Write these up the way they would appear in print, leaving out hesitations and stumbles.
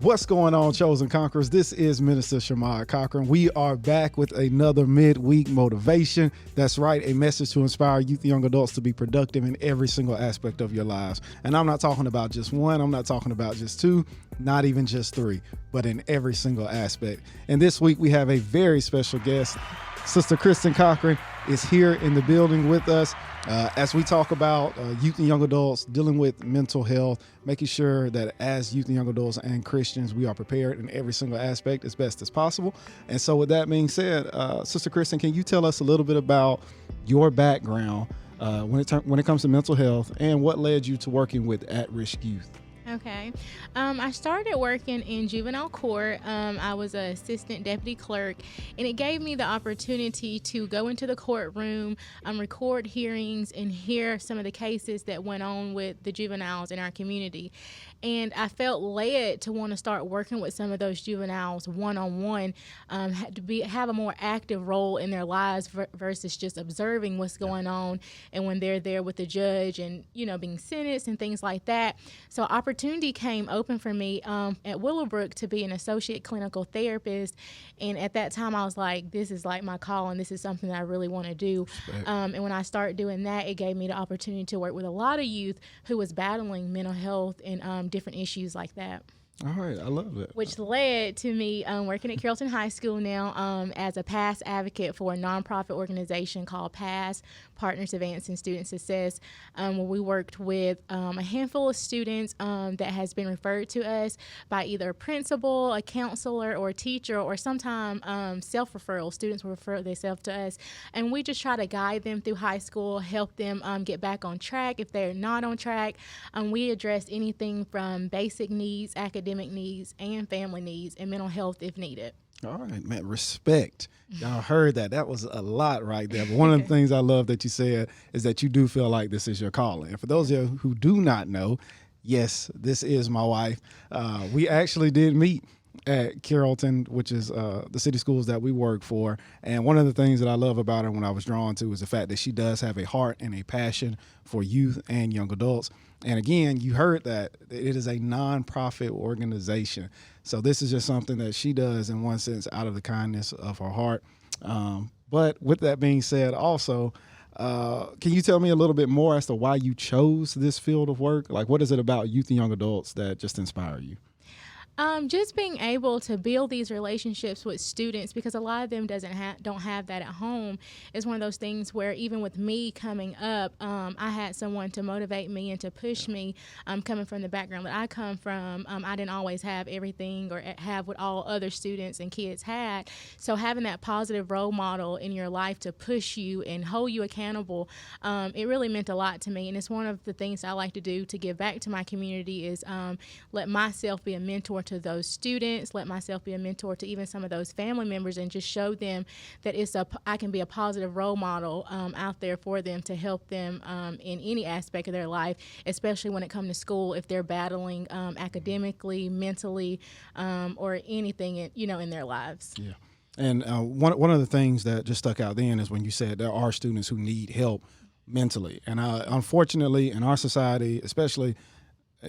What's going on, Chosen Conquerors? This is Minister Shamad Cochran. We are back with another midweek motivation. That's right, a message to inspire youth and young adults to be productive in every single aspect of your lives. And I'm not talking about just one, I'm not talking about just two, not even just three, but in every single aspect. And this week we have a very special guest. Sister Kristen Cochran is here in the building with us as we talk about youth and young adults dealing with mental health, making sure that as youth and young adults and Christians, we are prepared in every single aspect as best as possible. And so with that being said, Sister Kristen, can you tell us a little bit about your background when it comes to mental health and what led you to working with at-risk youth? Okay. I started working in juvenile court. I was an assistant deputy clerk, and it gave me the opportunity to go into the courtroom, record hearings, and hear some of the cases that went on with the juveniles in our community. And I felt led to want to start working with some of those juveniles one-on-one, have a more active role in their lives versus just observing what's going on and when they're there with the judge and, being sentenced and things like that. So opportunity came open for me at Willowbrook to be an associate clinical therapist. And at that time, I was like, this is like my calling. This is something that I really want to do. And when I started doing that, it gave me the opportunity to work with a lot of youth who was battling mental health and different issues like that. All right, I love it. Which led to me working at Carrollton High School now as a PASS advocate for a nonprofit organization called PASS, Partners Advancing Student Success, where we worked with a handful of students that has been referred to us by either a principal, a counselor, or a teacher, or sometimes self-referral. Students will refer themselves to us, and we just try to guide them through high school, help them get back on track if they're not on track. We address anything from basic needs, academic needs, and family needs, and mental health if needed. All right, man, respect. Y'all heard that. That was a lot right there. But one of the things I love that you said is that you do feel like this is your calling. And for those of you who do not know, yes, this is my wife. We actually did meet at Carrollton, which is the city schools that we work for. And one of the things that I love about her when I was drawn to is the fact that she does have a heart and a passion for youth and young adults. And again, you heard that it is a nonprofit organization. So this is just something that she does in one sense out of the kindness of her heart. But with that being said, also, can you tell me a little bit more as to why you chose this field of work? Like, what is it about youth and young adults that just inspire you? Just being able to build these relationships with students, because a lot of them don't have that at home, is one of those things where even with me coming up, I had someone to motivate me and to push me. Coming from the background that I come from, I didn't always have everything or have what all other students and kids had. So having that positive role model in your life to push you and hold you accountable, it really meant a lot to me. And it's one of the things I like to do to give back to my community is let myself be a mentor to those students, let myself be a mentor to even some of those family members, and just show them that I can be a positive role model out there for them to help them in any aspect of their life, especially when it comes to school, if they're battling academically, mentally, or anything in their lives. Yeah. And one of the things that just stuck out then is when you said there are students who need help mentally. And unfortunately, in our society, especially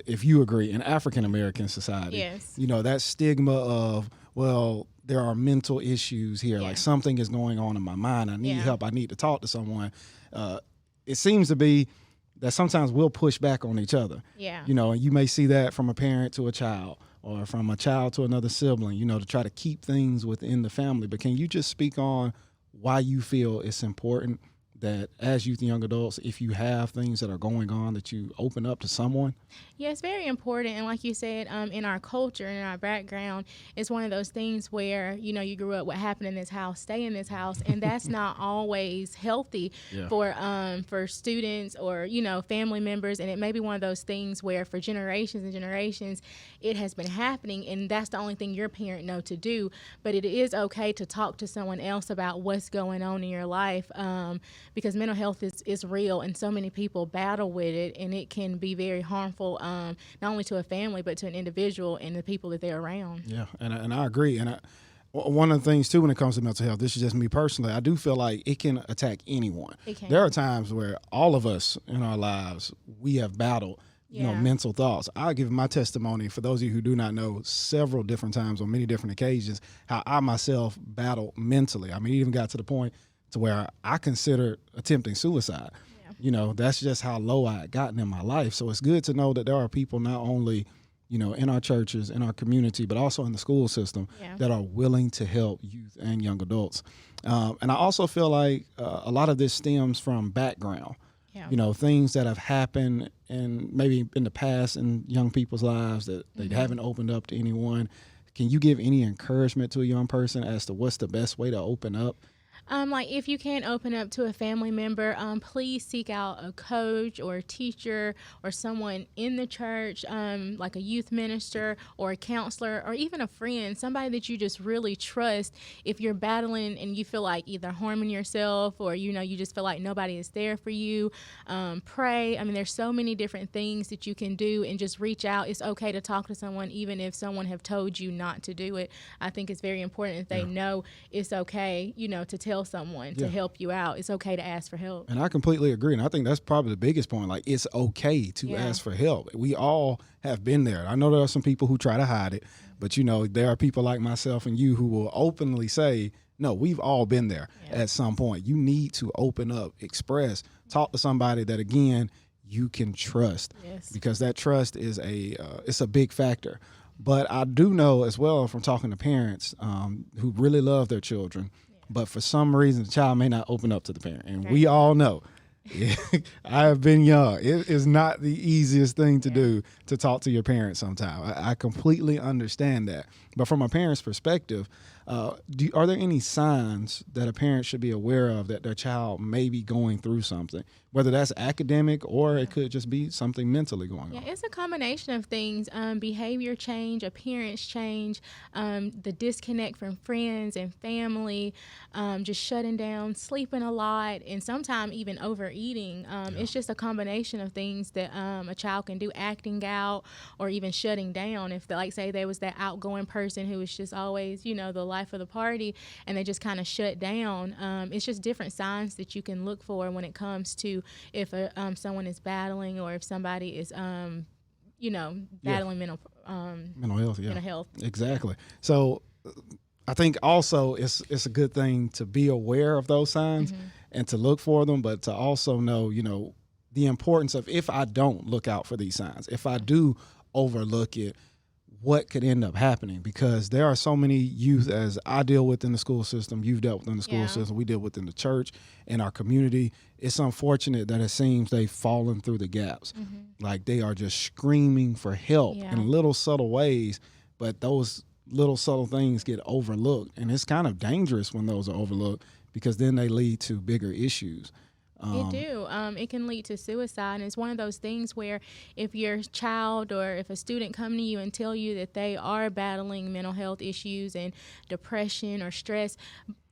if you agree, in African-American society, yes, that stigma of, well, there are mental issues here, like something is going on in my mind, I need help, I need to talk to someone. It seems to be that sometimes we'll push back on each other. Yeah. And you may see that from a parent to a child or from a child to another sibling, to try to keep things within the family. But can you just speak on why you feel it's important that as youth and young adults, if you have things that are going on, that you open up to someone? Yeah, it's very important. And like you said, in our culture and in our background, it's one of those things where, you grew up, what happened in this house, stay in this house. And that's not always healthy for students or, family members. And it may be one of those things where for generations and generations, it has been happening. And that's the only thing your parent know to do. But it is okay to talk to someone else about what's going on in your life, because mental health is real, and so many people battle with it, and it can be very harmful, not only to a family but to an individual and the people that they're around. Yeah, and I agree. And one of the things too when it comes to mental health, this is just me personally, I do feel like it can attack anyone. It can. There are times where all of us in our lives, we have battled mental thoughts. I'll give my testimony for those of you who do not know, several different times on many different occasions, how I myself battled mentally. I mean, it even got to the point to where I considered attempting suicide. That's just how low I had gotten in my life. So it's good to know that there are people not only, in our churches, in our community, but also in the school system that are willing to help youth and young adults. And I also feel like a lot of this stems from background. Things that have happened and maybe in the past in young people's lives that they haven't opened up to anyone. Can you give any encouragement to a young person as to what's the best way to open up? Like if you can't open up to a family member, please seek out a coach or a teacher or someone in the church, like a youth minister or a counselor or even a friend, somebody that you just really trust. If you're battling and you feel like either harming yourself or, you just feel like nobody is there for you, pray. I mean, there's so many different things that you can do, and just reach out. It's okay to talk to someone even if someone have told you not to do it. I think it's very important that they know it's okay, to tell someone to help you out. It's okay to ask for help. And I completely agree. And I think that's probably the biggest point. Like, it's okay to ask for help. We all have been there. I know there are some people who try to hide it, but there are people like myself and you who will openly say, no, we've all been there at some point. You need to open up, express, talk to somebody that, again, you can trust, because that trust is it's a big factor. But I do know as well from talking to parents who really love their children, but for some reason, the child may not open up to the parent. And we all know, I have been young. It is not the easiest thing to do to talk to your parents sometimes. I completely understand that. But from a parent's perspective, are there any signs that a parent should be aware of that their child may be going through something, whether that's academic or it could just be something mentally going on? Yeah, it's a combination of things, behavior change, appearance change, the disconnect from friends and family, just shutting down, sleeping a lot, and sometimes even overeating. It's just a combination of things that a child can do, acting out or even shutting down. If, say, there was that outgoing person who was just always, the life of the party, and they just kind of shut down. It's just different signs that you can look for when it comes to if someone is battling or if somebody is, battling mental health. Mental health. Exactly. So I think also it's a good thing to be aware of those signs and to look for them, but to also know, the importance of, if I don't look out for these signs, if I do overlook it, what could end up happening, because there are so many youth, as I deal with in the school system, you've dealt with in the school system, we deal with in the church, in our community. It's unfortunate that it seems they've fallen through the gaps. Like they are just screaming for help in little subtle ways, but those little subtle things get overlooked. And it's kind of dangerous when those are overlooked, because then they lead to bigger issues. It do. It can lead to suicide. And it's one of those things where if your child or if a student come to you and tell you that they are battling mental health issues and depression or stress,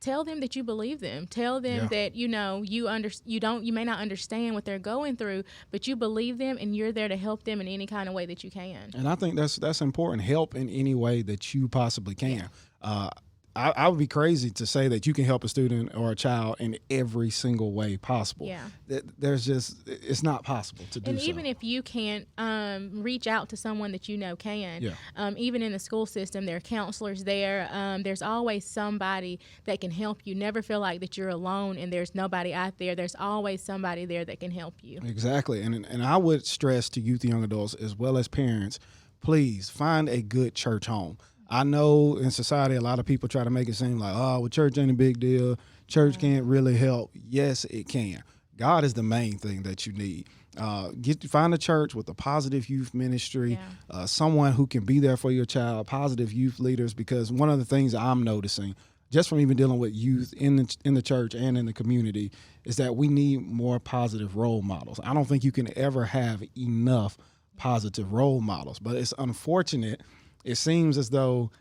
tell them that you believe them. Tell them that, you may not understand what they're going through, but you believe them and you're there to help them in any kind of way that you can. And I think that's important. Help in any way that you possibly can. I would be crazy to say that you can help a student or a child in every single way possible. It's not possible to do so. And even if you can't reach out to someone that can, even in the school system, there are counselors there. There's always somebody that can help you. Never feel like that you're alone and there's nobody out there. There's always somebody there that can help you. Exactly. And I would stress to youth and young adults as well as parents, please find a good church home. I know in society, a lot of people try to make it seem like, church ain't a big deal. Church can't really help. Yes, it can. God is the main thing that you need. Find a church with a positive youth ministry, someone who can be there for your child, positive youth leaders, because one of the things I'm noticing, just from even dealing with youth in the church and in the community, is that we need more positive role models. I don't think you can ever have enough positive role models, but it's unfortunate. It seems as though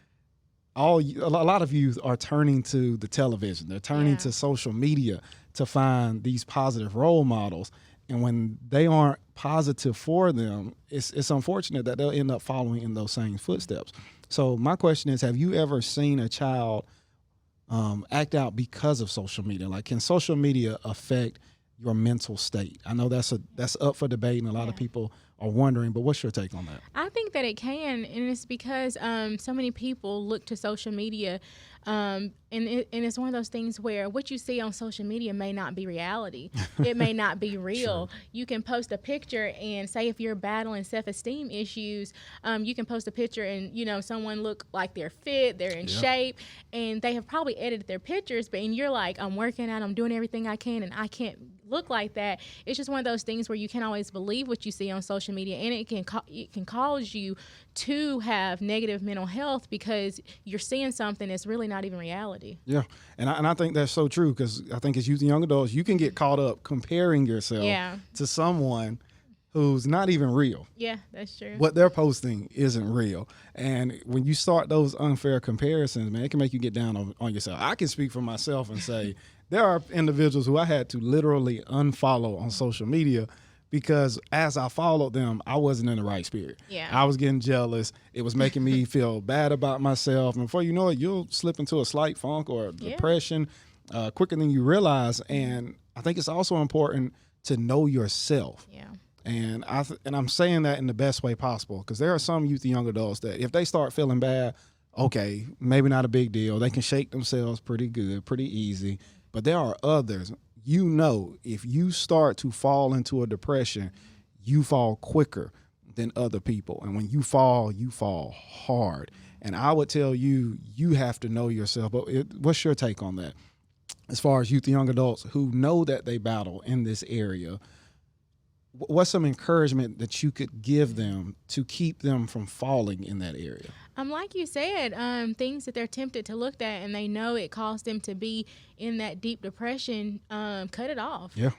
a lot of youth are turning to the television. They're turning to social media to find these positive role models. And when they aren't positive for them, it's unfortunate that they'll end up following in those same footsteps. So my question is, have you ever seen a child act out because of social media? Like, can social media affect your mental state? I know that's up for debate, and a lot of people wondering. But what's your take on that? I think that it can, and it's because so many people look to social media, and it's one of those things where what you see on social media may not be reality. It may not be real. True. You can post a picture and say if you're battling self-esteem issues, you can post a picture and, someone look like they're fit, they're in shape, and they have probably edited their pictures, and you're like, I'm working out, I'm doing everything I can, and I can't look like that. It's just one of those things where you can't always believe what you see on social media, and it can cause you to have negative mental health because you're seeing something that's really not even reality. Yeah, and I think that's so true, because I think as youth and young adults, you can get caught up comparing yourself to someone who's not even real. Yeah, that's true. What they're posting isn't real. And when you start those unfair comparisons, man, it can make you get down on yourself. I can speak for myself and say there are individuals who I had to literally unfollow on social media because as I followed them, I wasn't in the right spirit. Yeah. I was getting jealous. It was making me feel bad about myself. And before you know it, you'll slip into a slight funk or depression quicker than you realize. And I think it's also important to know yourself. Yeah. And I'm saying that in the best way possible, because there are some youth and young adults that if they start feeling bad, okay, maybe not a big deal. They can shake themselves pretty good, pretty easy. But there are others, if you start to fall into a depression, you fall quicker than other people. And when you fall hard. And I would tell you, you have to know yourself. But what's your take on that? As far as youth and young adults who know that they battle in this area, what's some encouragement that you could give them to keep them from falling in that area? Like you said, things that they're tempted to look at and they know it caused them to be in that deep depression, cut it off. Yeah.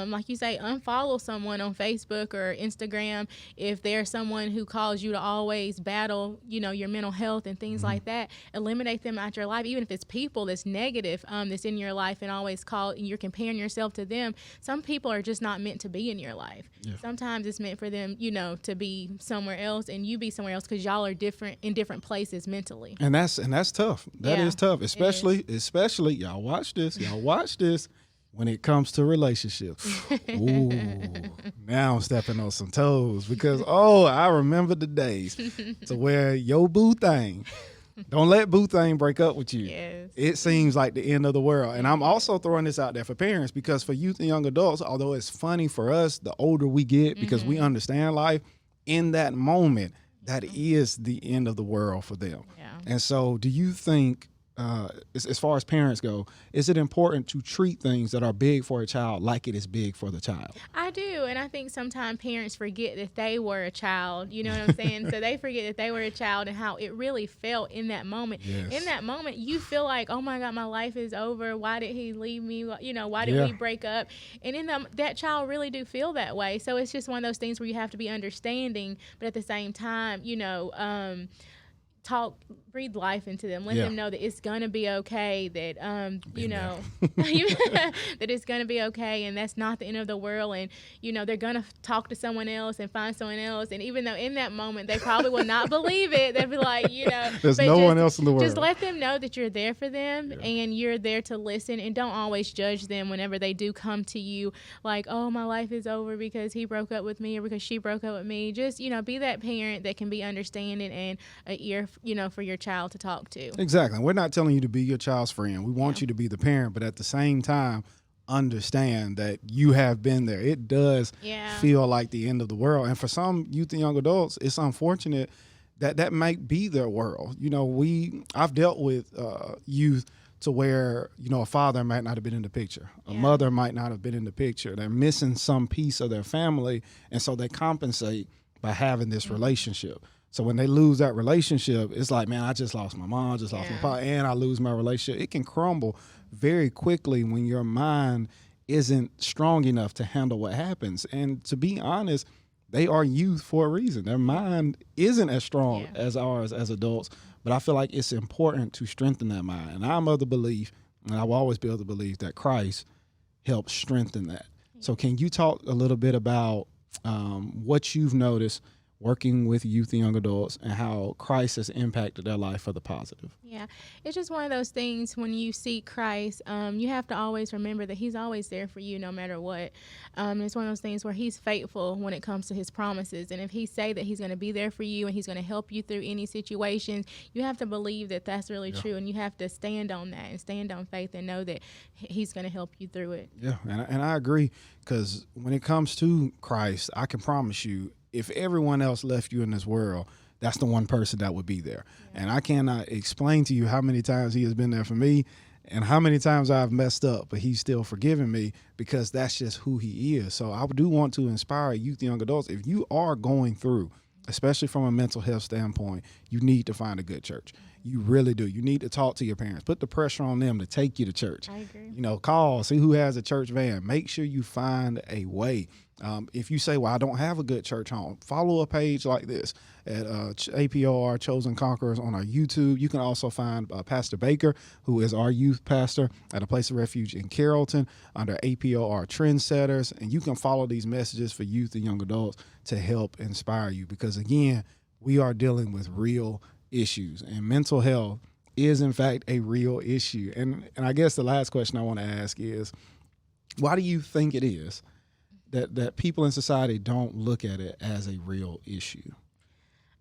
Like you say, unfollow someone on Facebook or Instagram if there's someone who calls you to always battle, your mental health and things like that. Eliminate them out your life, even if it's people that's negative, that's in your life and always you're comparing yourself to them. Some people are just not meant to be in your life. Yeah. Sometimes it's meant for them, to be somewhere else and you be somewhere else because y'all are in different places mentally. And that's tough. That is tough, especially y'all watch this when it comes to relationships. Ooh, now I'm stepping on some toes because I remember the days to where your boo thing, don't let boo thing break up with you. Yes. It seems like the end of the world. And I'm also throwing this out there for parents, because for youth and young adults, although it's funny for us the older we get because we understand life, in that moment that is the end of the world for them. Yeah. And so do you think, as far as parents go, is it important to treat things that are big for a child like it is big for the child? I do. And I think sometimes parents forget that they were a child. You know what I'm saying? So they forget that they were a child and how it really felt in that moment. Yes. In that moment, you feel like, oh my God, my life is over. Why did he leave me? Why did we break up? And that child really do feel that way. So it's just one of those things where you have to be understanding, but at the same time, breathe life into them. Let them know that it's gonna be okay. That that it's gonna be okay, and that's not the end of the world. And they're gonna talk to someone else and find someone else. And even though in that moment they probably will not believe it, they'll be like, there's no one else in the world. Just let them know that you're there for them and you're there to listen. And don't always judge them whenever they do come to you like, oh, my life is over because he broke up with me or because she broke up with me. Just be that parent that can be understanding and an ear for your child to talk to. Exactly. We're not telling you to be your child's friend. We want you to be the parent, but at the same time, understand that you have been there. It does feel like the end of the world. And for some youth and young adults, it's unfortunate that might be their world. I've dealt with youth to where, a father might not have been in the picture. A mother might not have been in the picture. They're missing some piece of their family, and so they compensate by having this relationship. So when they lose that relationship, it's like, man, I just lost my mom, I just lost my papa, and I lose my relationship. It can crumble very quickly when your mind isn't strong enough to handle what happens. And to be honest, they are youth for a reason. Their mind isn't as strong as ours as adults, but I feel like it's important to strengthen that mind. And I'm of the belief, and I will always be of the belief, that Christ helps strengthen that. So can you talk a little bit about what you've noticed working with youth and young adults and how Christ has impacted their life for the positive. Yeah, it's just one of those things when you seek Christ, you have to always remember that he's always there for you no matter what. It's one of those things where he's faithful when it comes to his promises. And if he say that he's going to be there for you and he's going to help you through any situations, you have to believe that that's really true. And you have to stand on that and stand on faith and know that he's going to help you through it. Yeah, and I agree, because when it comes to Christ, I can promise you, if everyone else left you in this world, that's the one person that would be there. Yeah. And I cannot explain to you how many times he has been there for me and how many times I've messed up, but he's still forgiven me, because that's just who he is. So I do want to inspire youth and young adults. If you are going through, especially from a mental health standpoint, you need to find a good church. You really do. You need to talk to your parents. Put the pressure on them to take you to church. I agree. Call, see who has a church van. Make sure you find a way. If you say, well, I don't have a good church home, follow a page like this at Chosen Conquerors on our YouTube. You can also find Pastor Baker, who is our youth pastor at a place of refuge in Carrollton, under APOR Trendsetters. And you can follow these messages for youth and young adults to help inspire you, because, again, we are dealing with real issues, and mental health is, in fact, a real issue. And I guess the last question I want to ask is, why do you think it is that people in society don't look at it as a real issue?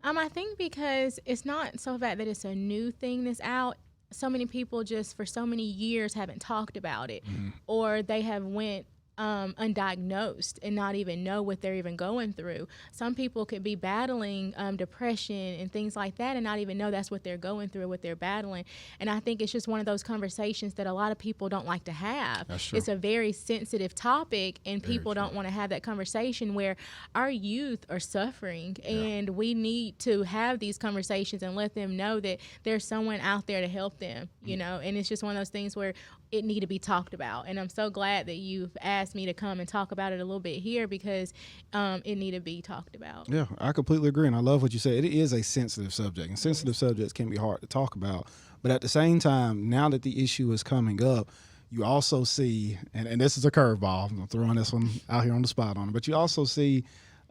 I think because it's not so bad that it's a new thing that's out. So many people just for so many years haven't talked about it, or they have went undiagnosed and not even know what they're even going through. Some people could be battling depression and things like that and not even know that's what they're going through, what they're battling. And I think it's just one of those conversations that a lot of people don't like to have. That's true. It's a very sensitive topic, and people don't want to have that conversation, where our youth are suffering, and we need to have these conversations and let them know that there's someone out there to help them, and it's just one of those things where it need to be talked about. And I'm so glad that you've asked me to come and talk about it a little bit here, because it need to be talked about. Yeah, I completely agree. And I love what you said. It is a sensitive subject, and sensitive subjects can be hard to talk about. But at the same time, now that the issue is coming up, you also see, and this is a curveball, I'm throwing this one out here on the spot on it, but you also see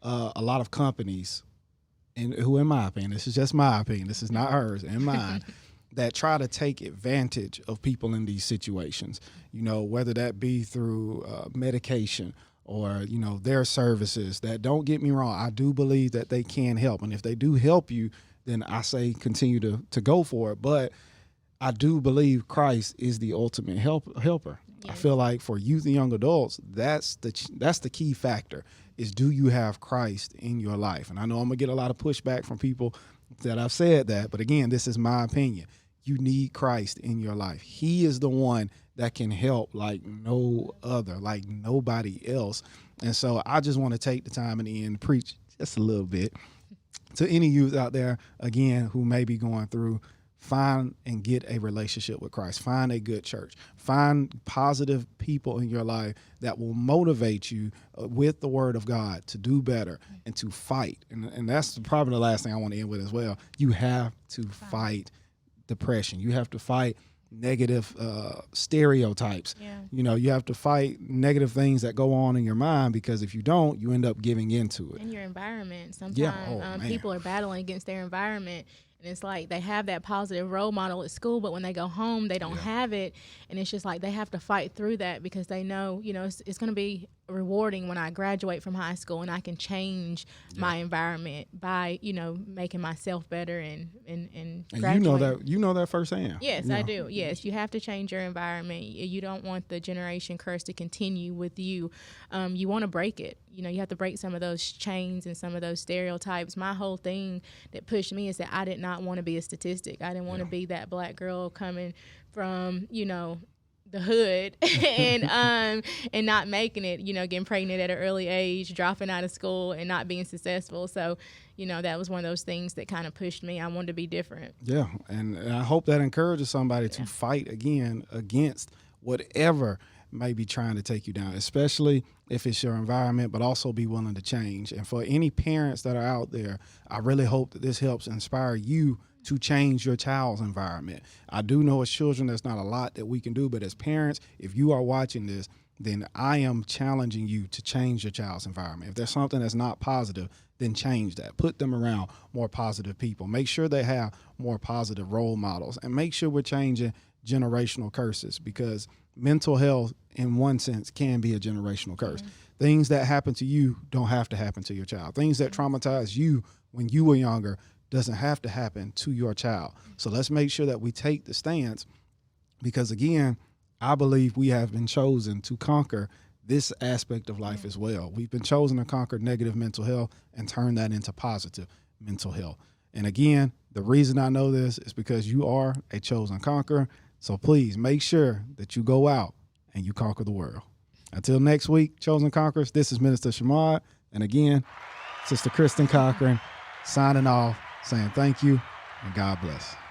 a lot of companies, and who, in my opinion, this is just my opinion, this is not hers and mine, that try to take advantage of people in these situations, whether that be through medication or, their services. That, don't get me wrong, I do believe that they can help. And if they do help you, then I say continue to go for it. But I do believe Christ is the ultimate helper. Yes. I feel like for youth and young adults, that's the key factor, is do you have Christ in your life? And I know I'm going to get a lot of pushback from people that I've said that, but again, this is my opinion. You need Christ in your life. He is the one that can help like no other, like nobody else. And so I just want to take the time in the end to preach just a little bit to any youth out there, again, who may be going through. Find and get a relationship with Christ. Find a good church. Find positive people in your life that will motivate you with the word of God to do better and to fight. And that's probably the last thing I want to end with as well. You have to fight depression. You have to fight negative stereotypes. Yeah. You have to fight negative things that go on in your mind, because if you don't, you end up giving into it. In your environment. Sometimes people are battling against their environment. And it's like they have that positive role model at school, but when they go home, they don't have it. And it's just like they have to fight through that, because they know, it's going to be rewarding when I graduate from high school and I can change my environment by, making myself better and graduate. You know that firsthand. Yes, I do. Yes, you have to change your environment. You don't want the generation curse to continue with you. You want to break it. You have to break some of those chains and some of those stereotypes. My whole thing that pushed me is that I did not want to be a statistic. I didn't want to be that black girl coming from, the hood and not making it, getting pregnant at an early age, dropping out of school and not being successful. So, that was one of those things that kind of pushed me. I wanted to be different. Yeah. And I hope that encourages somebody to fight again against whatever may be trying to take you down, especially if it's your environment, but also be willing to change. And for any parents that are out there, I really hope that this helps inspire you to change your child's environment. I do know as children there's not a lot that we can do, but as parents, if you are watching this, then I am challenging you to change your child's environment. If there's something that's not positive, then change that. Put them around more positive people. Make sure they have more positive role models, and make sure we're changing generational curses, because mental health in one sense can be a generational curse. Things that happen to you don't have to happen to your child. Things that traumatize you when you were younger doesn't have to happen to your child. So let's make sure that we take the stance, because again, I believe we have been chosen to conquer this aspect of life as well. We've been chosen to conquer negative mental health and turn that into positive mental health. And again, the reason I know this is because you are a chosen conqueror. So please make sure that you go out and you conquer the world. Until next week, Chosen Conquerors, this is Minister Shamad. And again, Sister Kristen Cochran signing off, saying thank you and God bless.